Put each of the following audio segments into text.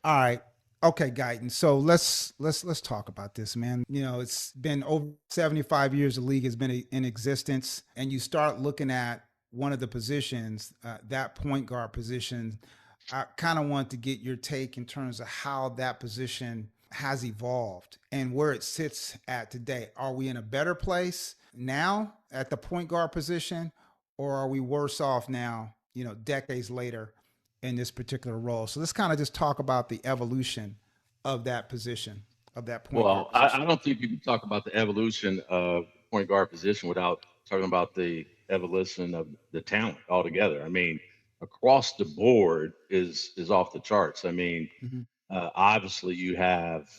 All right. Okay, Guyton. So let's talk about this, man. It's been over 75 years the league has been in existence, and you start looking at one of the positions, that point guard position. I kind of want to get your take in terms of how that position has evolved and where it sits at today. Are we in a better place now at the point guard position, or are we worse off now, decades later in this particular role? So let's kind of just talk about the evolution of that position, of that point guard Well, I position. don't think you can talk about the evolution of point guard position without talking about the evolution of the talent altogether. I mean, across the board is off the charts. I mean, Hmm. obviously you have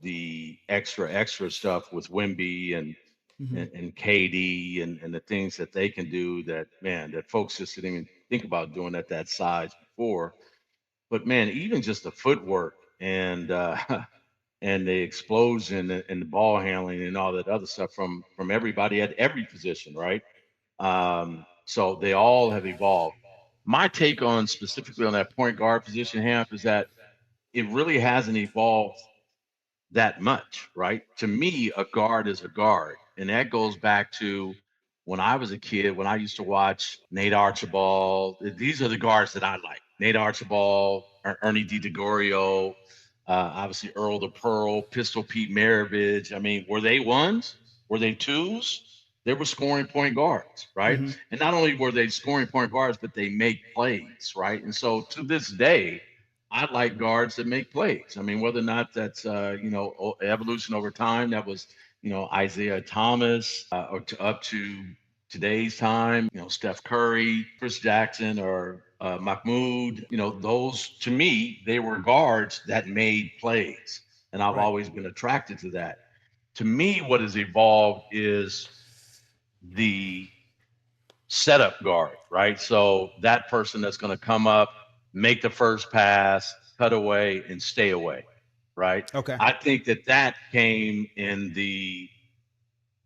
the extra stuff with Wimby Hmm. and KD and the things that they can do that man that folks just didn't even think about doing at that size before. But man, even just the footwork and and the explosion and the ball handling and all that other stuff from everybody at every position, right? Right. So they all have evolved. My take on specifically on that point guard position, Hamp, is that it really hasn't evolved that much, right? To me, a guard is a guard. And that goes back to when I was a kid, when I used to watch Nate Archibald. These are the guards that I like. Nate Archibald, Ernie DiGregorio, obviously Earl the Pearl, Pistol Pete Maravich. I mean, were they ones? Were they twos? They were scoring point guards, right? Hmm. And not only were they scoring point guards, but they make plays, right? And so to this day, I like guards that make plays. I mean, whether or not that's evolution over time, that was Isaiah Thomas, or up to today's time, Steph Curry, Chris Jackson, or Mahmoud. Those to me they were guards that made plays, and I've Right. always been attracted to that. To me, what has evolved is the setup guard, right? So that person that's going to come up, make the first pass, cut away, and stay away, right? Okay. I think that came in the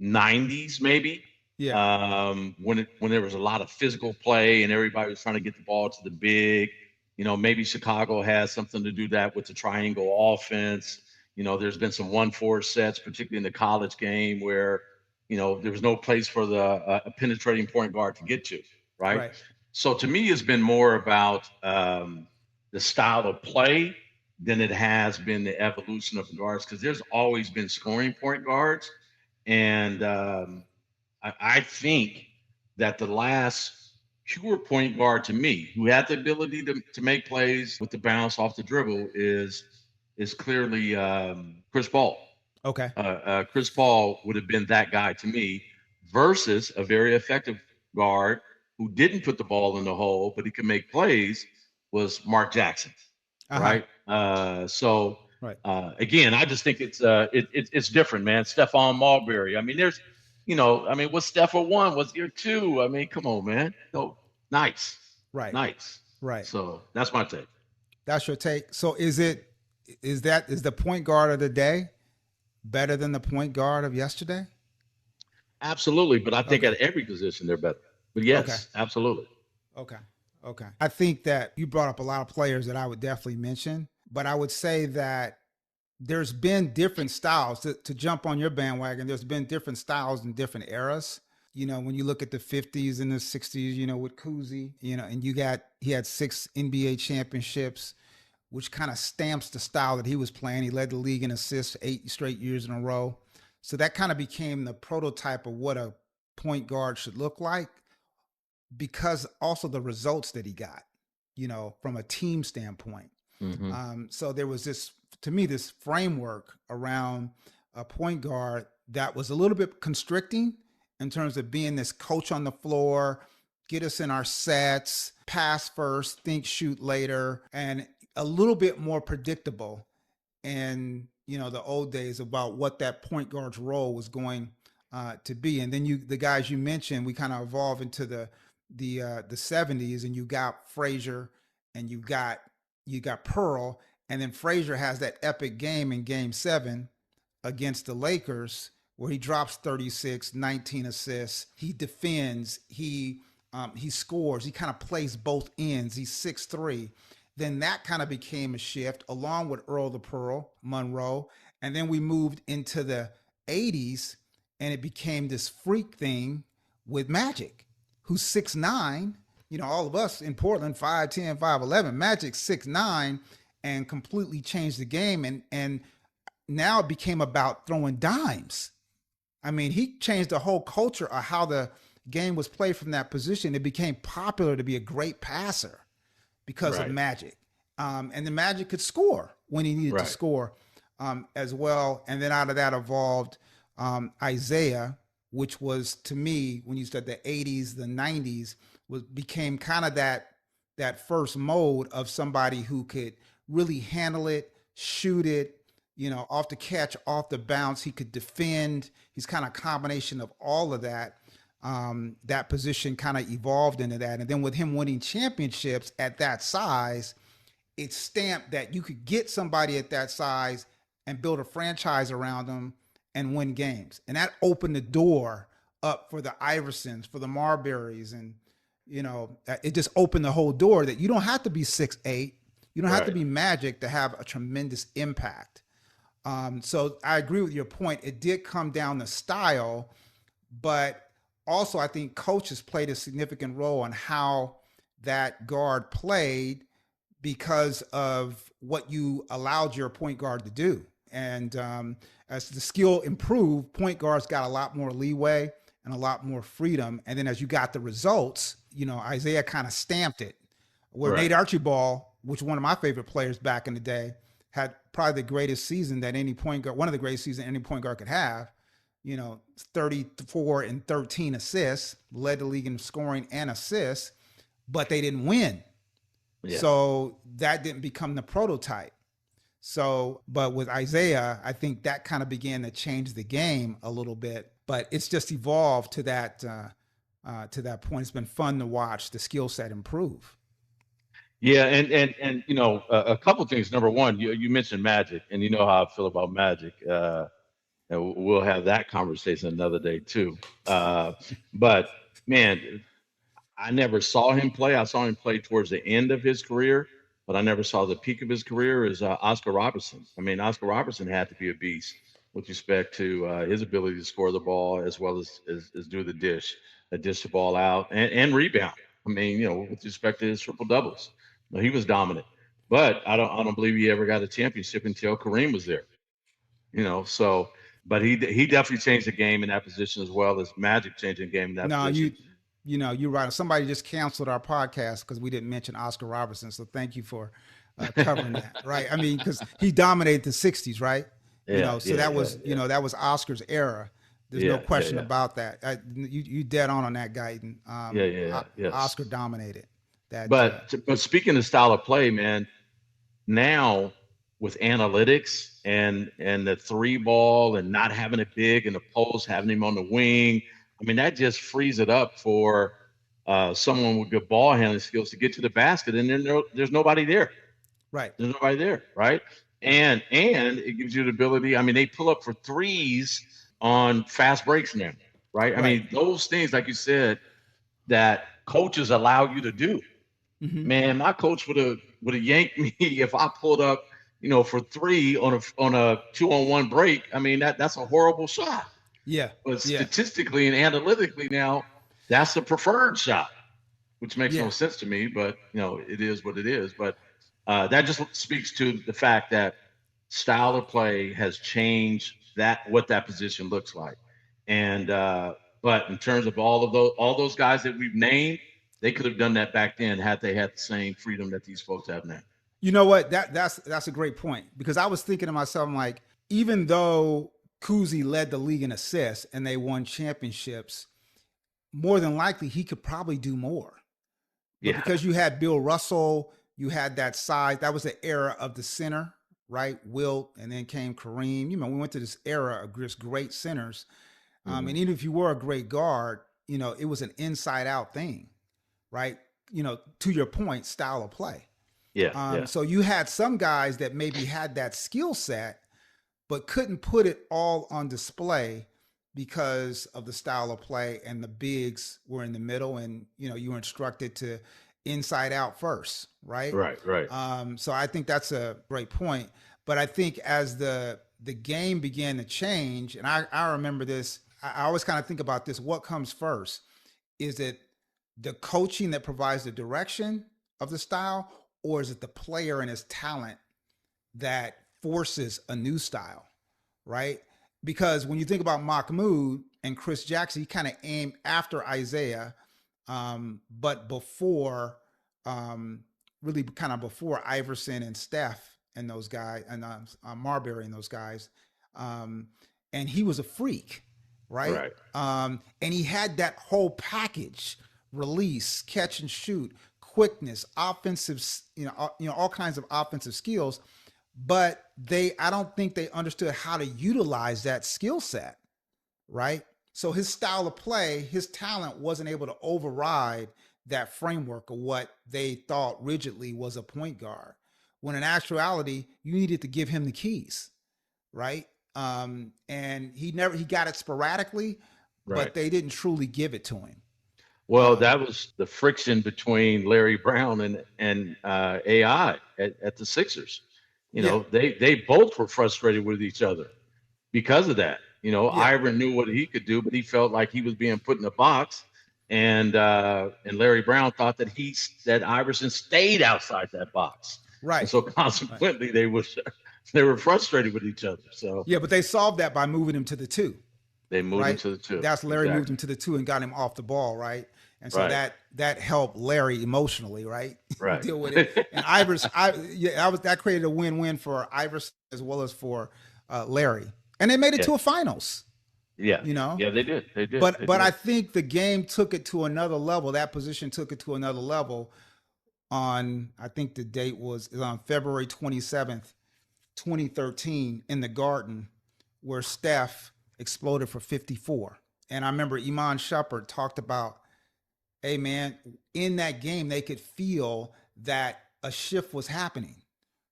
90s, maybe, Yeah. when there was a lot of physical play and everybody was trying to get the ball to the big. Maybe Chicago has something to do that with the triangle offense. There's been some 1-4 sets, particularly in the college game, where there was no place for the a penetrating point guard to get to, right? Right. So to me, it's been more about the style of play than it has been the evolution of the guards, because there's always been scoring point guards, and I think that the last pure point guard to me, who had the ability to make plays with the bounce off the dribble, is clearly Chris Paul. Okay. Chris Paul would have been that guy to me, versus a very effective guard who didn't put the ball in the hole, but he could make plays, was Mark Jackson, Uh huh. right? So Right. again, I just think it's different, man. Stephon Marbury. I mean, I mean, was Steph a one? Was there two? I mean, come on, man. So nice, Right. nice. Right. So that's my take. That's your take. So is the point guard of the day better than the point guard of yesterday? Absolutely, but I think Okay. at every position they're better. But Okay. yes, absolutely. Okay. Okay. I think that you brought up a lot of players that I would definitely mention, but I would say that there's been different styles to jump on your bandwagon. There's been different styles in different eras. When you look at the 50s and the 60s, with Kuzi, and he had 6 NBA championships, which kind of stamps the style that he was playing. He led the league in assists 8 straight years in a row. So that kind of became the prototype of what a point guard should look like, because also the results that he got, from a team standpoint. Hmm. So there was to me, this framework around a point guard that was a little bit constricting in terms of being this coach on the floor, get us in our sets, pass first, think, shoot later, and a little bit more predictable in the old days about what that point guard's role was going to be. And then the guys you mentioned, we kind of evolve into the 70s, and you got Frazier, and you got Pearl, and then Frazier has that epic game in Game 7 against the Lakers where he drops 36, 19 assists. He defends. He scores. He kind of plays both ends. He's 6'3", then that kind of became a shift along with Earl the Pearl, Monroe. And then we moved into the 80s and it became this freak thing with Magic, who's 6'9". You know, all of us in Portland, 5'10", 5'11". Magic 6'9", and completely changed the game. And now it became about throwing dimes. I mean, he changed the whole culture of how the game was played from that position. It became popular to be a great passer because of Right. Magic. And the Magic could score when he needed to Right. score as well. And then out of that evolved Isaiah, which was to me, when you said the 80s, the 90s, was became kind of that first mode of somebody who could really handle it, shoot it, you know, off the catch, off the bounce. He could defend. He's kind of a combination of all of that. That position kind of evolved into that. And then with him winning championships at that size, it stamped that you could get somebody at that size and build a franchise around them and win games. And that opened the door up for the Iversons, for the Marburys, and you know, it just opened the whole door that you don't have to be 6'8". You don't have to Right. be Magic to have a tremendous impact. So I agree with your point. It did come down to style, but also I think coaches played a significant role on how that guard played because of what you allowed your point guard to do. And as the skill improved, point guards got a lot more leeway and a lot more freedom. And then as you got the results, you know, Isaiah kind of stamped it. Where Right. Nate Archibald, which was one of my favorite players back in the day, had probably the greatest season that any point guard, one of the greatest seasons any point guard could have. You know, 34 and 13 assists, led the league in scoring and assists, but they didn't win. Yeah. So that didn't become the prototype. So, but with Isaiah, I think that kind of began to change the game a little bit. But it's just evolved to that point. It's been fun to watch the skill set improve. Yeah, and you know, a couple things. Number one, you mentioned Magic, and you know how I feel about Magic. And we'll have that conversation another day too. But man, I never saw him play. I saw him play towards the end of his career, but I never saw the peak of his career. Is Oscar Robertson. I mean, Oscar Robertson had to be a beast with respect to his ability to score the ball as well as do the dish the ball out and rebound. I mean, you know, with respect to his triple doubles, he was dominant. But I don't believe he ever got a championship until Kareem was there. You know, so but he definitely changed the game in that position as well as Magic changing the game in that No, position. you know, you're right. Somebody just canceled our podcast because we didn't mention Oscar Robertson. So thank you for covering that, right? I mean, because he dominated the '60s, right? You Yeah, know, so yeah, that yeah, was yeah, that was Oscar's era. There's no yeah, yeah, question yeah, about that. You dead on that, Guyton. yeah, yeah, yeah, yes. Oscar dominated that. But speaking of style of play, man, now with analytics and the three ball and not having it big and the post, having him on the wing, I mean that just frees it up for someone with good ball handling skills to get to the basket, and then there's nobody there. Right. There's nobody there, right? And it gives you the ability. I mean, they pull up for threes on fast breaks now, right? I Right. mean, those things, like you said, that coaches allow you to do. Hmm. Man, my coach would have yanked me if I pulled up, you know, for three on a 2-on-1 break. I mean, that's a horrible shot. Yeah. But Yeah. statistically and analytically now, that's the preferred shot, which makes no Yeah. sense to me. But you know, it is what it is. But that just speaks to the fact that style of play has changed what that position looks like. And but in terms of all those guys that we've named, they could have done that back then had they had the same freedom that these folks have now. You know what? That's a great point because I was thinking to myself, I'm like, even though Kuzi led the league in assists and they won championships, more than likely he could probably do more. But Yeah. because you had Bill Russell, you had that size. That was the era of the center, right? Wilt, and then came Kareem. You know, we went to this era of just great centers. Hmm. And even if you were a great guard, you know, it was an inside out thing, right? You know, to your point, style of play. Yeah. Yeah. So you had some guys that maybe had that skill set, but couldn't put it all on display because of the style of play, and the bigs were in the middle, and you know you were instructed to inside out first, right? Right. Right. So I think that's a great point. But I think as the game began to change, and I remember this, I always kind of think about this: what comes first? Is it the coaching that provides the direction of the style, or is it the player and his talent that forces a new style, right? Because when you think about Mahmoud and Chris Jackson, he kind of aimed after Isaiah, but before, really kind of before Iverson and Steph and those guys, and Marbury and those guys. Um, and he was a freak, right? Right. And he had that whole package: release, catch and shoot, quickness, offensive, all kinds of offensive skills. But I don't think they understood how to utilize that skill set, right? So his style of play, his talent wasn't able to override that framework of what they thought rigidly was a point guard. When in actuality, you needed to give him the keys, right? And he got it sporadically, Right. but they didn't truly give it to him. Well, that was the friction between Larry Brown and AI at the Sixers. Yeah, They both were frustrated with each other because of that. yeah, Ivan knew what he could do, but he felt like he was being put in a box, and Larry Brown thought that Iverson stayed outside that box, and right, so right. consequently they were frustrated with each other. So Yeah, but they solved that by moving him to the two, they moved him right? to the two. That's Larry moved him Exactly. to the two and got him off the ball, right? And so Right. that helped Larry emotionally, right? Right. Deal with it. And that created a win-win for Iverson as well as for Larry. And they made it Yeah. to a finals, Yeah. you know. Yeah. They did. They did. But They but I did. think the game took it to another level. That position took it to another level on, I think the date was on February 27th, 2013 in the Garden, where Steph exploded for 54. And I remember Iman Shumpert talked about, hey man, in that game they could feel that a shift was happening,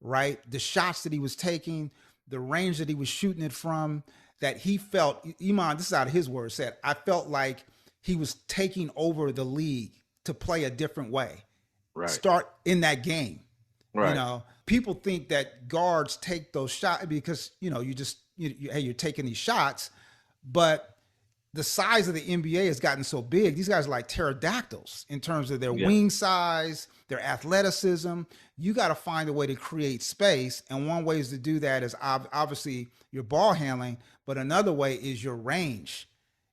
right? The shots that he was taking, the range that he was shooting it from, that he felt, Iman, this is out of his words, said, I felt like he was taking over the league to play a different way, Right. start in that game. Right. People think that guards take those shots because, hey, you're taking these shots, but the size of the NBA has gotten so big. These guys are like pterodactyls in terms of their Yeah. wing size, their athleticism. You got to find a way to create space. And one way is to do that is obviously your ball handling, but another way is your range.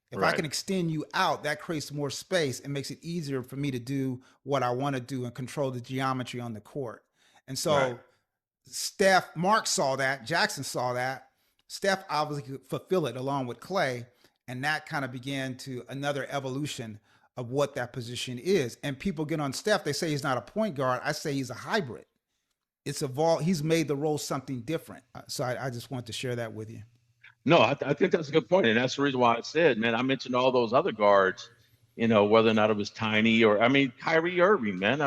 If I Right. can extend you out, that creates more space and makes it easier for me to do what I want to do and control the geometry on the court. And Right. so Mark saw that, Jackson saw that. Steph obviously could fulfill it along with Clay. And that kind of began to another evolution of what that position is. And people get on Steph, they say he's not a point guard. I say he's a hybrid. It's evolved. He's made the role something different. So I just want to share that with you. No, I think that's a good point, and that's the reason why I said, man, I mentioned all those other guards, whether or not it was Tiny or, I mean, Kyrie Irving, man.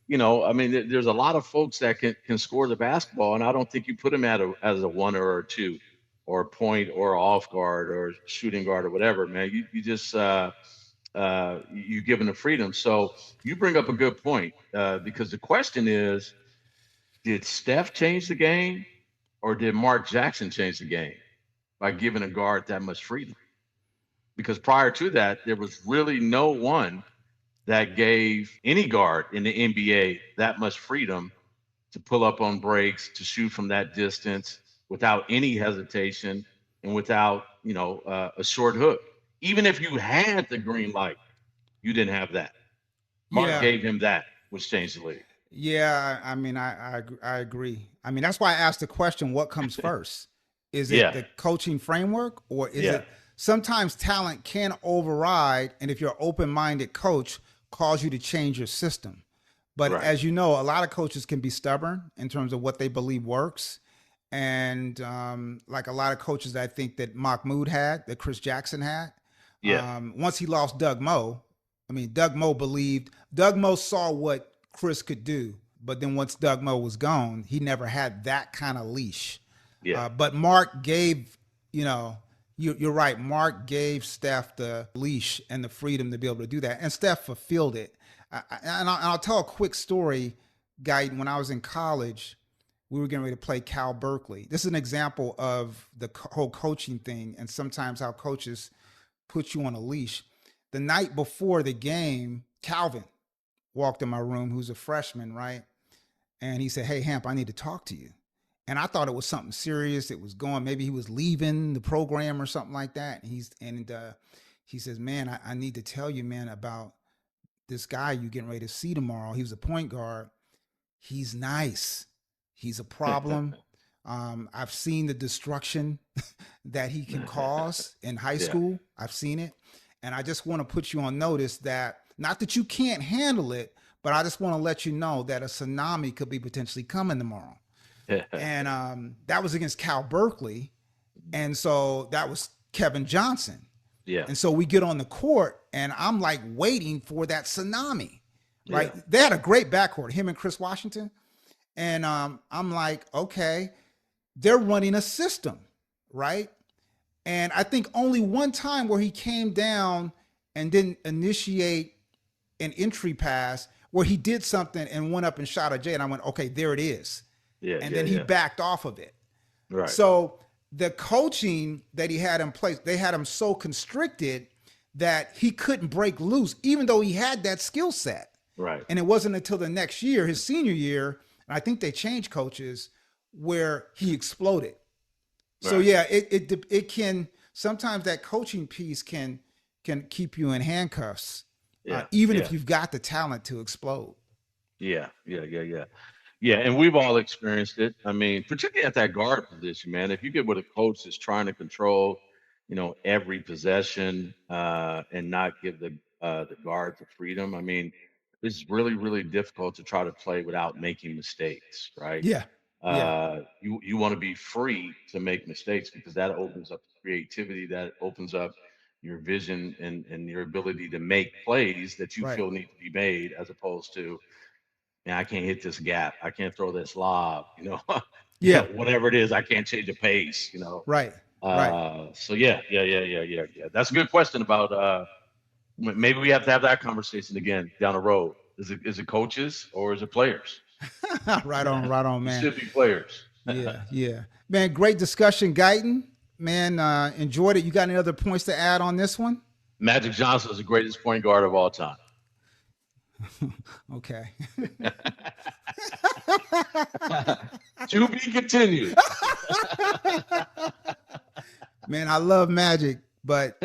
There's a lot of folks that can score the basketball, and I don't think you put him as a one or a two, or a point or off guard or shooting guard or whatever, man. You just you give him the freedom. So you bring up a good point, because the question is, did Steph change the game, or did Mark Jackson change the game by giving a guard that much freedom? Because prior to that, there was really no one that gave any guard in the NBA that much freedom to pull up on breaks, to shoot from that distance without any hesitation and without, a short hook. Even if you had the green light, you didn't have that. Mark Yeah. gave him that, which changed the league. Yeah. I mean, I agree. I mean, that's why I asked the question, what comes first? Is it Yeah, the coaching framework or is yeah, it sometimes talent can override? And if you're open minded coach, cause you to change your system. But right. as you know, a lot of coaches can be stubborn in terms of what they believe works. And like a lot of coaches that I think that Mahmoud had, that Chris Jackson had, Yeah, once he lost Doug Moe, I mean, Doug Moe saw what Chris could do. But then once Doug Moe was gone, he never had that kind of leash. yeah, But Mark gave, you're right. Mark gave Steph the leash and the freedom to be able to do that. And Steph fulfilled it. I'll tell a quick story, guy. When I was in college, we were getting ready to play Cal Berkeley. This is an example of the whole coaching thing, and sometimes how coaches put you on a leash. The night before the game, Calvin walked in my room, who's a freshman, right? And he said, "Hey, Hamp, I need to talk to you." And I thought it was something serious. It was going, maybe he was leaving the program or something like that. He says, "Man, I need to tell you, man, about this guy you getting ready to see tomorrow. He was a point guard. He's nice. He's a problem. I've seen the destruction that he can cause in high Yeah. school. I've seen it. And I just want to put you on notice that not that you can't handle it, but I just want to let you know that a tsunami could be potentially coming tomorrow." And that was against Cal Berkeley. And so that was Kevin Johnson. Yeah. And so we get on the court, and I'm like waiting for that tsunami, right? Yeah. They had a great backcourt, him and Chris Washington. And I'm like, okay, they're running a system, right? And I think only one time where he came down and didn't initiate an entry pass where he did something and went up and shot a J. And I went, okay, there it is. Yeah. And Yeah. then he Yeah. backed off of it. Right. So the coaching that he had in place, they had him so constricted that he couldn't break loose, even though he had that skill set. Right. And it wasn't until the next year, his senior year, and I think they changed coaches, where he exploded. So Right. yeah, it can sometimes that coaching piece can keep you in handcuffs, Yeah. even Yeah. if you've got the talent to explode. Yeah. Yeah. Yeah. Yeah. Yeah, and we've all experienced it. I mean, particularly at that guard position, man. If you get with a coach that's trying to control, every possession, and not give the guard the freedom, I mean, it's really, really difficult to try to play without making mistakes, right? Yeah, yeah, You want to be free to make mistakes because that opens up creativity, that opens up your vision and your ability to make plays that you right. feel need to be made, as opposed to, man, I can't hit this gap. I can't throw this lob, Yeah, whatever it is, I can't change the pace. right, right. So yeah, yeah, yeah, yeah, yeah, yeah. That's a good question about maybe we have to have that conversation again down the road. Is it coaches or is it players? Right on, It man. should be players. Yeah, yeah, man. Great discussion, Guyton. Man, enjoyed it. You got any other points to add on this one? Magic Johnson is the greatest point guard of all time. Okay. To be continued. Man, I love Magic, but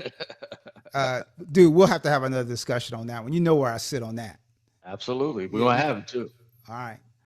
dude, we'll have to have another discussion on that one. You know where I sit on that. Absolutely. We're going to have it too. All right.